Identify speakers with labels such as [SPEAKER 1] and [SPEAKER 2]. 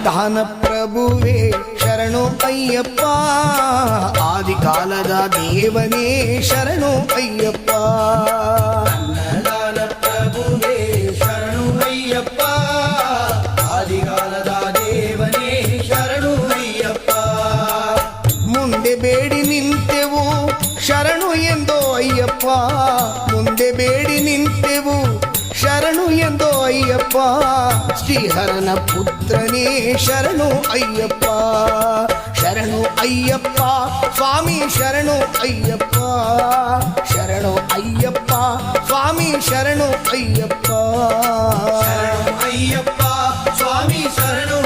[SPEAKER 1] ಅನ್ನದಾನ ಪ್ರಭುವೇ ಶರಣು ಅಯ್ಯಪ್ಪ, ಆದಿಕಾಲದ ದೇವನೇ ಶರಣು ಅಯ್ಯಪ್ಪ.
[SPEAKER 2] ಅನ್ನದಾನ ಪ್ರಭುವೇ ಶರಣು ಅಯ್ಯಪ್ಪ, ಆದಿಕಾಲದ ದೇವನೇ ಶರಣು ಅಯ್ಯಪ್ಪ.
[SPEAKER 1] ಮುಂದೆ ಬೇಡಿ ನಿಂತೆವು ಶರಣು ಎಂದೋ ಅಯ್ಯಪ್ಪ, ಮುಂದೆ ಬೇಡಿ ನಿಂತೆವು ಶರಣು ಎಂದೋ ಅಯ್ಯಪ್ಪ. ಶ್ರೀಹರನ ಪುತ್ರನೇ ಶರಣು ಅಯ್ಯಪ್ಪ, ಶರಣು ಅಯ್ಯಪ್ಪ ಸ್ವಾಮಿ ಶರಣು ಅಯ್ಯಪ್ಪ, ಶರಣು ಅಯ್ಯಪ್ಪ ಸ್ವಾಮಿ ಶರಣು ಅಯ್ಯಪ್ಪ,
[SPEAKER 2] ಶರಣು ಅಯ್ಯಪ್ಪ ಸ್ವಾಮಿ ಶರಣು